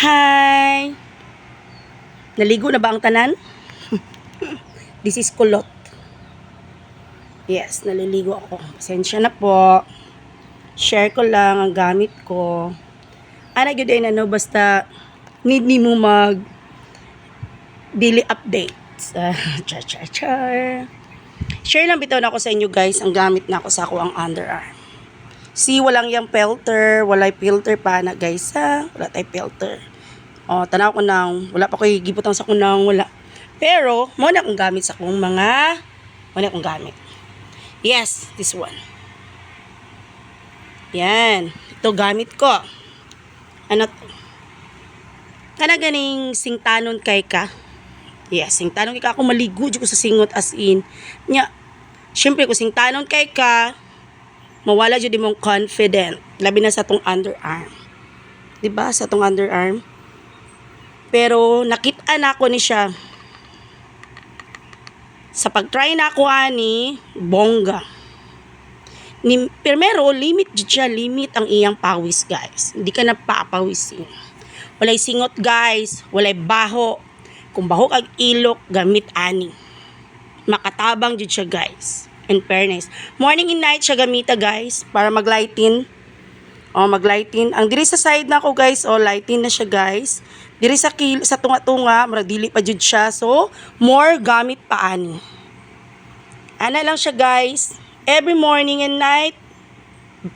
Hi! Naligo na ba ang tanan? This is kulot. Yes, naliligo ako. Pasensya na po. Share ko lang ang gamit ko. Good day na no, basta need ni mo mag daily updates. Char. Share lang bitaw na ako sa inyo guys, ang gamit na ako sa ako ang underarm. See, walang yung filter, walay filter pa na guys ha. Wala tayong filter. Tanaw ko nang, wala pa ko gibutang sa kunang wala. Pero, muna akong gamit sa kong muna akong gamit. Yes, this one. Yan, ito gamit ko. Ano to? Kana ganing singtanon kay ka. Yes, singtanon kay ka. Ako maligo ko sa singot as in. Nya, syempre kung singtanon kay ka, mawala jud mong confident. Labi na sa tong underarm. Diba? Sa tong underarm. Pero nakita na ako ni siya. Sa pag-try na ako ani, bongga. Primero, limit jud siya. Limit ang iyang pawis guys. Hindi ka na papawisin. Walay singot guys. Walay baho. Kung baho kag ilok, gamit ani. Makatabang jud siya guys. In fairness. Morning and night siya gamita guys. Para mag-lighten. Mag-lighten. Ang diri sa side na ako guys. Lighten na siya guys. Diri sa tunga-tunga. Marag dili pa jud siya. So, more gamit pa ani. Ana lang siya guys. Every morning and night.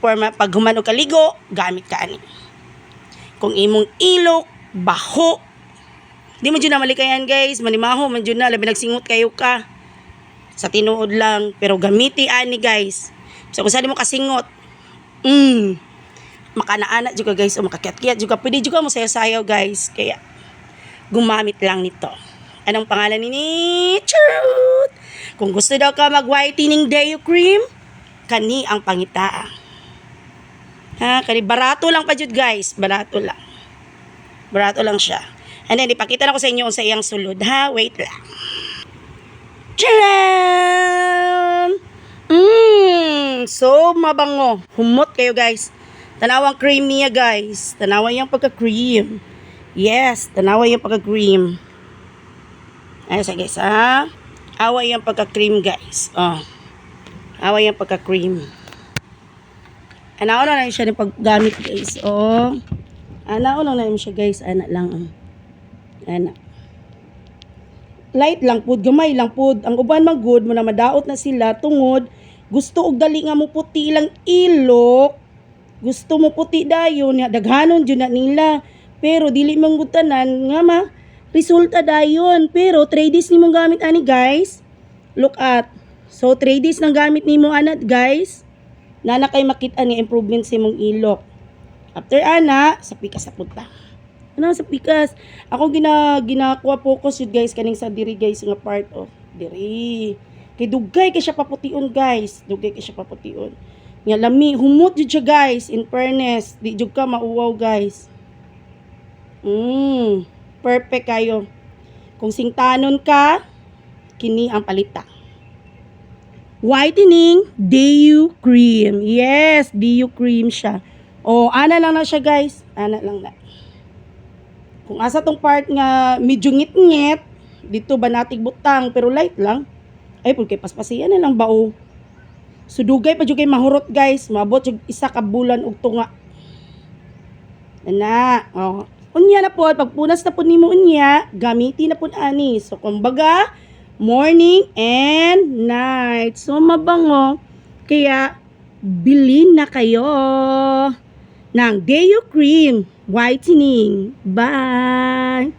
Pag human o kaligo, gamit ka ani. Kung imong ilok, baho. Di mo dyan na malikayan guys. Manimaho, man dyan na. Labi nagsingot kayo ka. Sa tinuod lang. Pero gamiti ani guys. So kung saan mo kasingot. Makanaana juga guys. O makakiat-kiat juga. Pwede juga mo sayaw-sayaw guys. Kaya gumamit lang nito. Anong pangalan ni Charot? Kung gusto daw ka mag-whitening Deo Cream, kani ang pangita. Kani barato lang pa jud guys. Barato lang. Barato lang siya. And then ipakita na ko sa inyo sa iyang sulod ha. Wait lang. Charan! So mabango. Humot kayo guys. Tanawang cream niya guys. Tanawang yung pagka-cream. Yes, tanawang yung pagka-cream. Ayun sa guys ha. Away yung pagka-cream guys. Away yung pagka-cream. Anaw na siya ng paggamit guys. Anaw na siya guys. Anak lang. Anak. Light lang pud, gamay lang pud. Ang uban man good mo na madaot na sila tungod gusto og dali nga mo puti lang ilok. Gusto mo puti dayon, daghanon jud na nila. Pero dili man gud tanan nga resulta dayon. Pero 3 days nimo gamit ani guys. Look at. So 3 days nang gamit nimo ana guys. Nana kay makita ni improvement sa imong ilok. After ana, sa pikas sa punta. Sa pikas. Ako ginakuha focus yun guys kaning sa diri guys nga part diri. Kay dugay kay siya paputiun guys. Dugay kay siya paputiun. Nga lami humot jud siya guys in fairness. Di jud ka mauwaw guys. Perfect kayo. Kung singtanon ka, kini ang palita. Whitening Deo Cream. Yes, Deo Cream siya. Ana lang na siya guys. Ana lang na. Kung asa tong part nga medyo ngit-ngit, dito ba natig butang pero light lang. Ay pud kay paspasiyan na lang bao. Sudugay pa jud kay mahurot guys, maabot jud isa ka bulan og tunga. Unya na pod pagpunas na pod nimo unya, gamitin na pod ani. So kumbaga, morning and night. So mabango. Kaya bilhin na kayo ng Deo Cream Whitening. Bye!